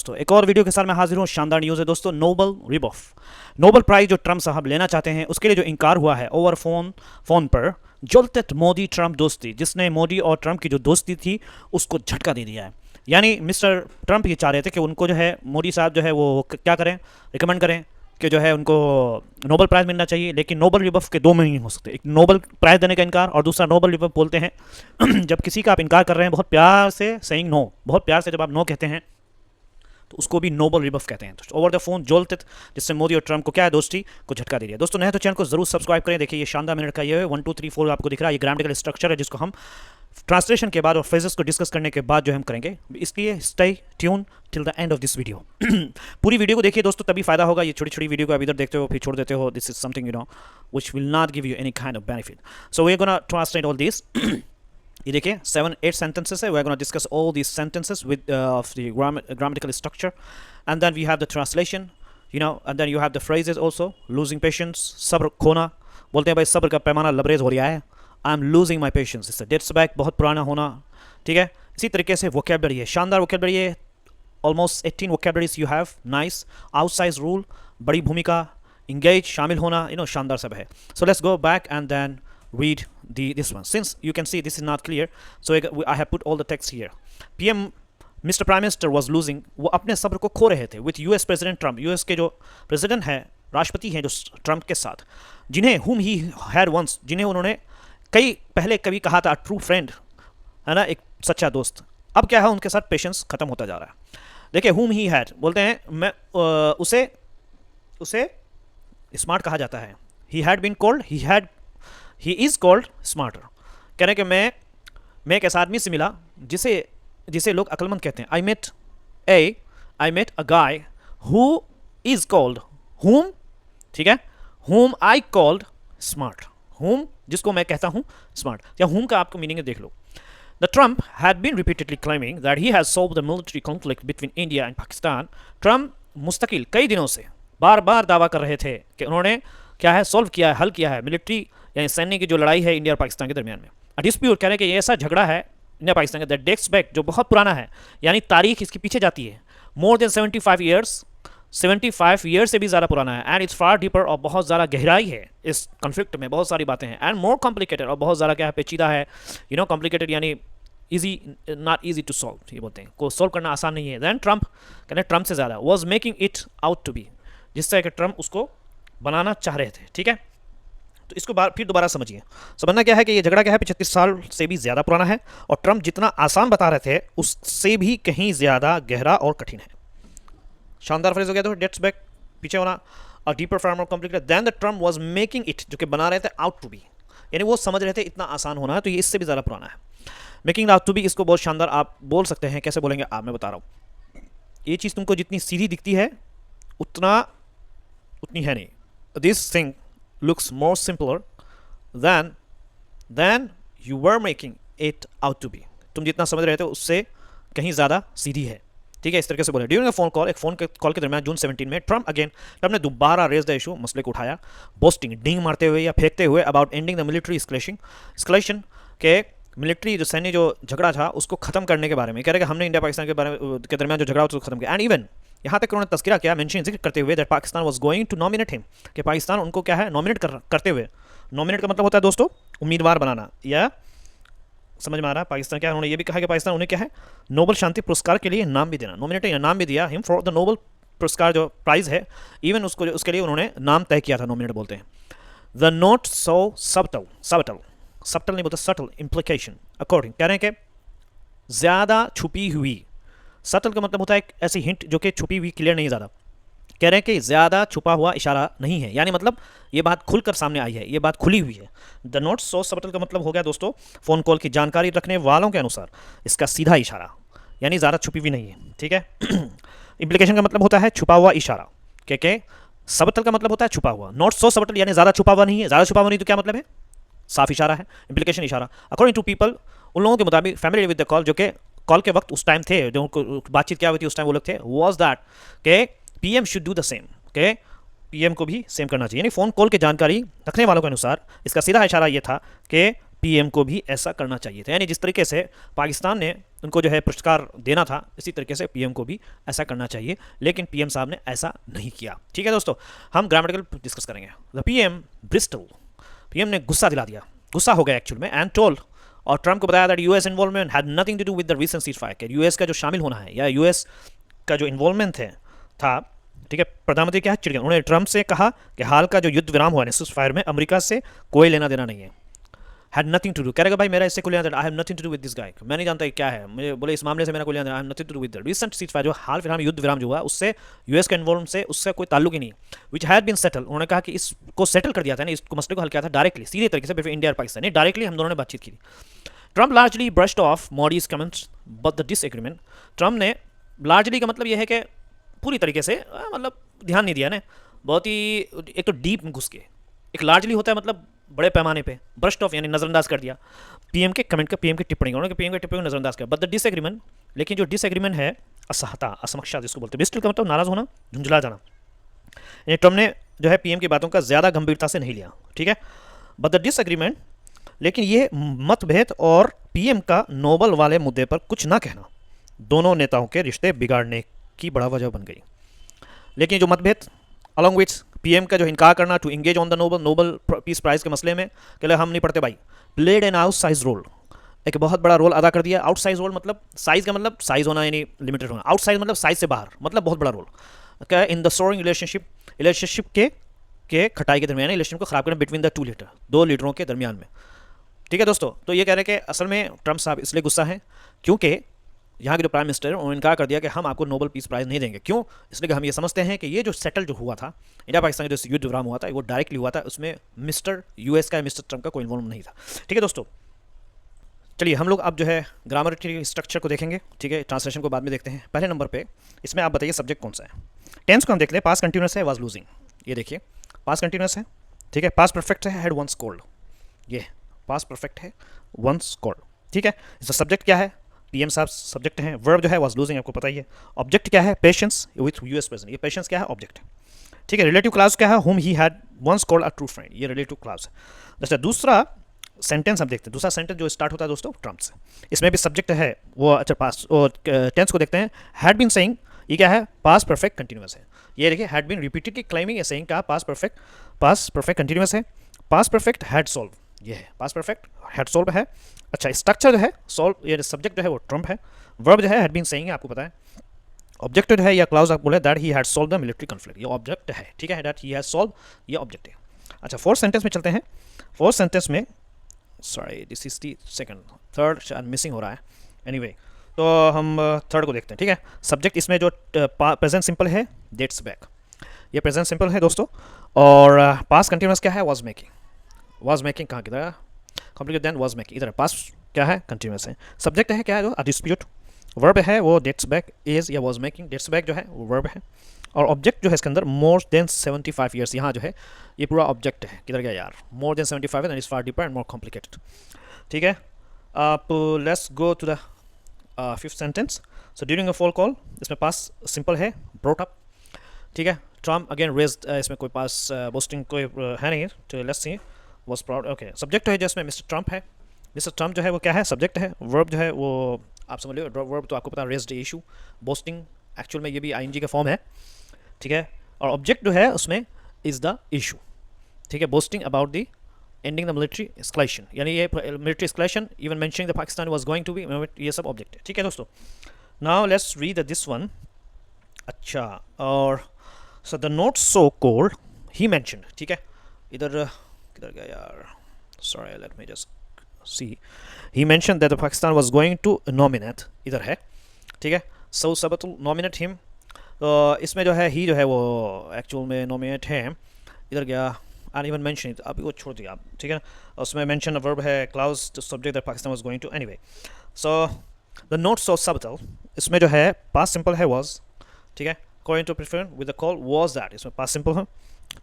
दोस्तों एक और वीडियो के साथ मैं हाजिर हूँ। शानदार न्यूज़ है दोस्तों। नोबल प्राइज जो ट्रम्प साहब लेना चाहते हैं उसके लिए जो इनकार हुआ है ओवर फोन पर जलते मोदी ट्रम्प दोस्ती, जिसने मोदी और ट्रम्प की जो दोस्ती थी उसको झटका दे दिया है। यानी मिस्टर ट्रम्प ये चाह रहे थे कि उनको जो है मोदी साहब जो है वो क्या करें, रिकमेंड करें कि जो है उनको नोबल प्राइज़ मिलना चाहिए। लेकिन नोबल रिबफ के दो मीनिंग हो सकते हैं, एक नोबल प्राइज़ देने का इनकार और दूसरा नोबल रिबफ बोलते हैं जब किसी का आप इनकार कर रहे हैं बहुत प्यार से, सेइंग नो, बहुत प्यार से जब आप नो कहते हैं तो उसको भी नोबल रिबफ कहते हैं। तो ओवर द फोन जोलते, जिससे मोदी और ट्रम्प को क्या है दोस्ती को झटका दे दिया। दोस्तों नए तो चैनल को जरूर सब्सक्राइब करें। देखिए ये शानदार मिनट का ये है 1 2 3 4 आपको दिख रहा है, ये ग्रामेटिकल स्ट्रक्चर है जिसको हम ट्रांसलेशन के बाद और फ्रेजेस को डिस्कस करने के बाद जो हम करेंगे। इसलिए stay tune till the end of this video. पूरी वीडियो को देखिए दोस्तों, तभी फायदा होगा। ये छोटी छोटी वीडियो को आप इधर देखते हो फिर छोड़ देते हो, this is something which will not give you any kind of benefit. So we are gonna translate all this. ये देखिए 7 8 sentences है। We are gonna discuss all these sentences with of the grammatical structure, and then we have the translation, and then you have the phrases also. Losing patience, सब्र खोना, बोलते हैं भाई सब्र का पैमाना लबरेज हो रहा है। I am losing my patience, इससे डेट्स बैक, बहुत पुराना होना। ठीक है, इसी तरीके से वोकेबलरी है, शानदार वोकेबलरी है। Almost 18 vocabularies you have, nice. Outsize rule, बड़ी भूमिका, इंगेज, शामिल होना, शानदार सब है। So let's go back and then read this one. Since you can see this is not clear, so I have put all the text here. PM Mr. Prime Minister was losing, वो अपने सब्र को खो रहे थे with US President Trump, US के जो president है, राष्ट्रपति हैं जो ट्रम्प के साथ, जिन्हें whom he had once, जिन्हें उन्होंने पहले कभी कहा था ट्रू फ्रेंड, है ना, एक सच्चा दोस्त। अब क्या है, उनके साथ पेशेंस खत्म होता जा रहा है। देखिए whom he had बोलते हैं, मैं उसे स्मार्ट कहा जाता है। he had been called, he is called smarter. कह रहे हैं कि मैं एक ऐसा आदमी से मिला जिसे लोग अक्लमंद कहते हैं। I met a guy who is called whom, ठीक है, हुम आई कॉल्ड स्मार्ट, हुम जिसको मैं कहता हूँ स्मार्ट, या हुम का आपको मीनिंग देख लो। The Trump had been repeatedly claiming that he has solved the military conflict between India and Pakistan. Trump मुस्तकिल कई दिनों से बार बार दावा कर रहे थे कि उन्होंने क्या है, सॉल्व किया है, हल किया है मिलिट्री यानी सैन्य की जो लड़ाई है इंडिया और पाकिस्तान के दरमियान में। डिस्प्यूट कह रहे हैं कि ये ऐसा झगड़ा है इंडिया पाकिस्तान का दैट डेट्स बैक, जो बहुत पुराना है, यानी तारीख इसके पीछे जाती है, मोर देन 75 ईयर्स, 75 ईयर्स से भी ज़्यादा पुराना है। एंड इट्स फार डीपर, और बहुत ज़्यादा गहराई है इस कॉन्फ्लिक्ट में, बहुत सारी बातें हैं। एंड मोर कॉम्प्लिकेटेड, और बहुत ज़्यादा क्या है, पेचीदा है। कॉम्प्लिकेटेड यानी easy, not easy to solve, ये बोलते हैं, को सॉल्व करना आसान नहीं है। दैन ट्रम्प कहते हैं ट्रम्प से ज़्यादा was making it out to be, जिससे कि ट्रम्प उसको बनाना चाह रहे थे। ठीक है, तो इसको फिर दोबारा समझिए। समझना क्या है कि ये झगड़ा क्या है, 35 साल से भी ज़्यादा पुराना है, और ट्रम्प जितना आसान बता रहे थे उससे भी कहीं ज़्यादा गहरा और कठिन है। शानदार फ्रेज हो गया। तो डेट्स बैक, पीछे होना, और deeper for more complicated then the Trump was making it, जो कि बना रहे थे आउट टू बी, यानी वो समझ रहे थे इतना आसान होना है, तो ये इससे भी ज़्यादा पुराना है। मेकिंग आउट टू बी, इसको बहुत शानदार आप बोल सकते हैं। कैसे बोलेंगे आप, मैं बता रहा हूँ। ये चीज़ तुमको जितनी सीधी दिखती है उतनी है नहीं। This thing looks more simpler than you were making it out to be, तुम जितना समझ रहे थे उससे कहीं ज़्यादा सीधी है। ठीक है, इस तरीके से बोले। ड्यूरिंग अ फोन कॉल, एक फोन कॉल के दरमियान जून 17 में ट्रम्प ने दोबारा रेज द इशू, मसले को उठाया, बोस्टिंग, डींग मारते हुए या फेंकते हुए, about ending the military escalation के मिलिट्री जो सैन्य जो झगड़ा था उसको खत्म करने के बारे में। कह रहे कि हमने इंडिया पाकिस्तान के दरमियान जो झगड़ा था उसको खत्म किया। एंड इवन यहाँ तक उन्होंने तस्करा किया, मेंशन जिक्र करते हुए that Pakistan was going to nominate him, कि पाकिस्तान उनको क्या है, नॉमिनेट करते हुए। नॉमिनेट का मतलब होता है दोस्तों उम्मीदवार बनाना, या समझ में आ रहा है। पाकिस्तान क्या, उन्होंने ये भी कहा कि पाकिस्तान उन्हें क्या है, नोबल शांति पुरस्कार के लिए नाम भी देना, नॉमिनेट या नाम भी दिया हिम फॉर द नोबल पुरस्कार जो प्राइज़ है, इवन उसके लिए उन्होंने नाम तय किया था, नॉमिनेट बोलते हैं। द नोट सो सबटल नहीं बोलते, सटल इम्प्लीकेशन अकॉर्डिंग, कह रहे हैं कि ज़्यादा छुपी हुई। सटल का मतलब होता है एक ऐसी हिंट जो कि छुपी हुई, क्लियर नहीं ज़्यादा। कह रहे हैं कि ज़्यादा छुपा हुआ इशारा नहीं है, यानी मतलब ये बात खुलकर सामने आई है, ये बात खुली हुई है। द नोट सो सबटल का मतलब हो गया दोस्तों फ़ोन कॉल की जानकारी रखने वालों के अनुसार इसका सीधा इशारा, यानी ज़्यादा छुपी हुई नहीं है। ठीक है। इम्प्लीकेशन का मतलब होता है छुपा हुआ इशारा, क्योंकि सबटल का मतलब होता है छुपा हुआ। नॉट सो सबटल यानी ज़्यादा छुपा हुआ नहीं है। ज़्यादा छुपा हुआ नहीं तो क्या मतलब है, साफ इशारा है। इम्प्लीकेशन इशारा, अकॉर्डिंग टू पीपल, उन लोगों के मुताबिक फैमिली विद द कॉल, जो कि कॉल के वक्त उस टाइम थे, जो बातचीत क्या हुई थी उस टाइम वो लोग थे, वॉज दैट के PM should do the same, के पीएम को भी सेम करना चाहिए। यानी फ़ोन कॉल की जानकारी रखने वालों के अनुसार इसका सीधा इशारा ये था कि पीएम को भी ऐसा करना चाहिए था। यानी जिस तरीके से पाकिस्तान ने उनको जो है पुरस्कार देना था, इसी तरीके से पीएम को भी ऐसा करना चाहिए, लेकिन पीएम साहब ने ऐसा नहीं किया। ठीक है दोस्तों, हम ग्रामेटिकल डिस्कस करेंगे। द पीएम ब्रिस्टल, पीएम ने गुस्सा दिला दिया, गुस्सा हो गया एक्चुअल में, एंड टोल्ड, और ट्रम्प को बताया that US involvement had nothing to do with the recent ceasefire, कि यूएस का जो शामिल होना है या यूएस का जो इन्वॉल्वमेंट है था, ठीक है, प्रधानमंत्री क्या चिड़ गए, उन्होंने ट्रम्प से कहा कि हाल का जो युद्ध विराम हुआ है सीज फायर में, अमेरिका से कोई लेना देना नहीं है। हैड नथिंग टू डू, कह रहा भाई मेरा इससे कोई लेना देना, I have nothing to do with this guy, मैं नहीं जानता क्या है, मुझे बोले इस मामले से मेरा कोई लेना देना, I have nothing to do with the recent ceasefire, जो हाल फिलहाल में युद्ध विराम जो हुआ उससे यूएस का इन्वॉल्व से उससे कोई ताल्लुक ही नहीं, विच हैड बीन सेटल, उन्होंने कहा कि इसको सेटल कर दिया था, इसको मसले को हल किया था डायरेक्टली, सीधे तरीके से बिटवीन इंडिया और पाकिस्तान, नहीं डायरेक्टली हम दोनों ने बातचीत की थी। Trump largely brushed of Modi's comments but the disagreement, Trump ने लार्जली का मतलब यह है कि पूरी तरीके से मतलब ध्यान नहीं दिया ना, बहुत ही एक तो डीप घुस के, एक लार्जली होता है मतलब बड़े पैमाने पे, ब्रश्ड ऑफ यानी नज़रअंदाज कर दिया पीएम के कमेंट का, पीएम की टिप्पणी उन्होंने पीएम की टिप्पणी को नज़रअंदाज किया, बट द डिसएग्रीमेंट, लेकिन जो डिसएग्रीमेंट है असहता असमक्षा जिसको बोलते हैं, बिस्टिल का मतलब नाराज़ होना, झुंझला जाना, यानी ट्रम्प ने जो है पीएम की बातों का ज़्यादा गंभीरता से नहीं लिया। ठीक है, बट द डिसएग्रीमेंट, लेकिन ये मतभेद और पीएम का नोबल वाले मुद्दे पर कुछ ना कहना दोनों नेताओं के रिश्ते बिगाड़ने की बड़ा वजह बन गई। लेकिन जो मतभेद अलॉन्ग विथ पीएम का जो इनकार करना to engage on the Nobel peace prize के मसले में, कि हम नहीं पढ़ते भाई, प्लेड एन आउटसाइज रोल, एक बहुत बड़ा रोल अदा कर दिया। आउटसाइज रोल मतलब साइज का मतलब साइज होना यानी लिमिटेड होना, आउटसाइज मतलब साइज से बाहर, मतलब बहुत बड़ा रोल, क्या इन द सोरिंग रिलेशनशिप के खटाई के दरमियान, रिलेशनशिप को खराब करना बिटवीन द टू लीडर, दो लीडरों के दरमियान में। ठीक है दोस्तों, तो ये कह रहे हैं कि असल में ट्रम्प साहब इसलिए गुस्सा हैं क्योंकि यहाँ के जो प्राइम मिनिस्टर है उन्होंने इनकार कर दिया कि हम आपको नोबल पीस प्राइज़ नहीं देंगे। क्यों? इसलिए कि हम ये समझते हैं कि ये जो सेटल जो हुआ था, इंडिया पाकिस्तान का जो युद्ध विराम हुआ था, वो डायरेक्टली हुआ था, उसमें मिस्टर यूएस का मिस्टर ट्रम्प का कोई इन्वॉल्व नहीं था। ठीक है दोस्तों, चलिए हम लोग अब जो है ग्रामर के स्ट्रक्चर को देखेंगे। ठीक है, ट्रांसलेशन को बाद में देखते हैं। पहले नंबर पे इसमें आप बताइए सब्जेक्ट कौन सा है। टेंस को हम देख लें, पास कंटिन्यूस है, वाज लूजिंग, ये देखिए पास कंटिन्यूस है। ठीक है, पास परफेक्ट है, हैड वंस स्कोर्ड, ये पास परफेक्ट है, वंस स्कोर्ड। ठीक है, इसका सब्जेक्ट क्या है, पीएम साहब सब्जेक्ट हैं। वर्ब जो है वाज लूजिंग, आपको पता ही है। ऑब्जेक्ट क्या है, पेशेंस विथ यूएस प्रेसिडेंट, ये पेशेंस क्या है, ऑब्जेक्ट है। ठीक है, रिलेटिव क्लास क्या है, whom he had once called a true friend, ये रिलेटिव क्लास है। जैसे दूसरा सेंटेंस हम देखते हैं, दूसरा सेंटेंस जो स्टार्ट होता है दोस्तों ट्रम्प से, इसमें भी सब्जेक्ट है वो, अच्छा पास, और टेंस को देखते हैं, हैड बीन सेइंग, ये क्या है, पास परफेक्ट कंटिन्यूस है। ये देखिए हैड बीन रिपीटेडली क्लेमिंग या सेइंग का पास परफेक्ट कंटिन्यूस है। पास परफेक्ट हैड सॉल्व, ये है पास परफेक्ट हैड सॉल्व है। अच्छा, स्ट्रक्चर जो है सॉल्व, ये सब्जेक्ट जो है वो ट्रम्प है। वर्ब जो है हैड बीन सेइंग है, आपको पता है। ऑब्जेक्ट जो है या क्लाउज आप बोले that he had solve the military conflict, ये ऑब्जेक्ट है। ठीक है, दैट ही हैज सॉल्व, ये ऑब्जेक्ट है। अच्छा, फोर्थ सेंटेंस में चलते हैं। फोर्थ सेंटेंस में, sorry this is the second, third शायद मिसिंग हो रहा है। एनीवे, तो हम थर्ड को देखते हैं। ठीक है, सब्जेक्ट इसमें जो प्रेजेंट सिंपल है, डेट्स बैक, ये प्रेजेंट सिंपल है दोस्तों। और पास कंटिन्यूस क्या है, वाज मेकिंग, वाज मेकिंग कहाँ की तरह कॉम्प्लिकेट देन वाज मेकिंग, इधर पास क्या है, कंटिन्यूस है। सब्जेक्ट है क्या है, अ डिस्प्यूट। वर्ब है वो डेट्स बैक, इज या वाज मेकिंग, डेट्स बैक जो है वो वर्ब है। और ऑब्जेक्ट जो है इसके अंदर मोर देन 75 ईयर्स, यहाँ जो है ये पूरा ऑब्जेक्ट है। किधर गया यार, मोर देन 75 है, is far deeper and more complicated. ठीक है, आप let's go to the fifth sentence. So during a phone call, इसमें पास सिंपल है, ब्रॉट अप। ठीक है, ट्रम्प अगेन रेज्ड, इसमें कोई पास बोस्टिंग कोई है नहीं, तो let's see was proud. Okay, subject है जिसमें मिस्टर ट्रम्प है, मिस्टर ट्रम्प जो है वो क्या है, सब्जेक्ट है। वर्ब जो है वो आप समझ लो, वर्ब तो आपको पता है, रेज्ड इशू, बोस्टिंग एक्चुअल में ये भी आईएनजी का फॉर्म है। ठीक है, और ऑब्जेक्ट जो है उसमें इज द इशू। ठीक है, boasting about the ending the military escalation, यानी ये military escalation, even mentioning the Pakistan was going to be, ये सब ऑब्जेक्ट है। ठीक है दोस्तों, now let's read this one. अच्छा, और so the note so cold he mentioned. ठीक है, इधर किधर गया यार, sorry let me just see, he mentioned that Pakistan was going to nominate, इधर है। ठीक है, सो सबतुल नॉमिनेट हिम, तो इसमें जो है ही जो है वो एक्चुअल में नॉमिनेट है, इधर गया एंड इवन मेंशन, अभी वो छोड़ दिया आप। ठीक है, उसमें मेंशन वर्ब है, clause to subject that Pakistan was going to, anyway so the note so subtle, इसमें जो है पास्ट सिंपल है वाज। ठीक है, going to prefer with the call was that, इसमें पास्ट सिंपल है।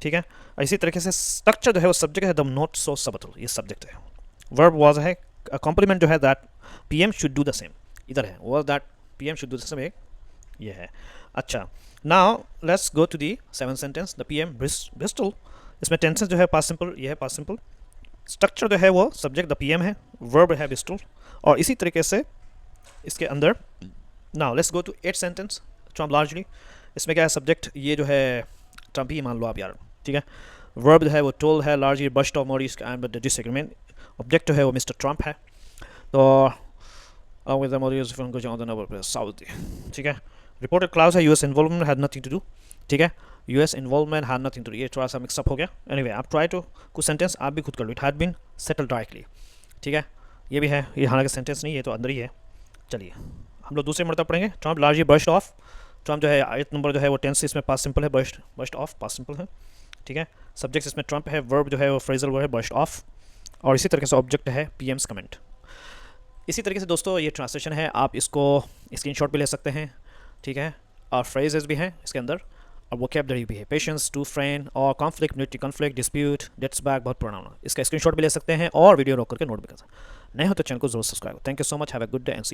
ठीक है, इसी तरीके से स्ट्रक्चर जो है वो सब्जेक्ट है, द नोट सो सबटल, ये सब्जेक्ट है। वर्ब वाज है, कॉम्प्लीमेंट जो है that PM should do the same, इधर है was that PM should do the same, ये है। अच्छा, now let's go to the seventh sentence, the PM bristle, इसमें टेंसेस जो है पास्ट सिंपल, ये है पास्ट सिंपल। स्ट्रक्चर जो है वो सब्जेक्ट द पीएम है, वर्ब है ब्रिस्टल, और इसी तरीके से इसके अंदर now let's go to 8 sentence Trump largely. इसमें क्या है, सब्जेक्ट ये जो है ट्रम्प ही मान लो आप यार, ठीक है। वर्ब जो है वो टोल है, largely bust of Modi's and the disagreement. Object जो है वो मिस्टर ट्रम्प है। तो with the Modi from Gujarat and Nobel Saudi, ठीक है। रिपोर्टेड क्लाउज है US involvement had nothing to do, ठीक है। US involvement had nothing to do, ये थोड़ा सा मिक्सअप हो गया। एनीवे आप ट्राई टू कुछ सेंटेंस आप भी खुद कर लो। It had been settled directly, ठीक है। ये भी है, ये हालांकि सेंटेंस नहीं, ये तो अंदर ही है। चलिए हम लोग दूसरे मरतब पढ़ेंगे। Trump largely burst of. Trump जो है आयत नंबर जो है वो टेंस इसमें पास्ट सिंपल है, बर्स्ट ऑफ पास्ट सिंपल है, ठीक है। सब्जेक्ट इसमें ट्रम्प है, वर्ब जो है वो फ्रेजल वर्ब है, बर्स्ट ऑफ। और इसी तरीके से ऑब्जेक्ट है पीएम्स कमेंट। इसी तरीके से दोस्तों ये ट्रांसलेशन है, आप इसको स्क्रीनशॉट भी ले सकते हैं, ठीक है। और फ्रेजेस भी हैं इसके अंदर, और वोकैबुलरी भी है। पेशेंस, टू फ्रेंड और conflict, military conflict, dispute, dates back, बहुत पुराना होना। इसका स्क्रीनशॉट भी ले सकते हैं और वीडियो रोक करके नोट भी कर सकते हैं। नए हो तो चैनल को जरूर subscribe. Thank you so much, have a good day and C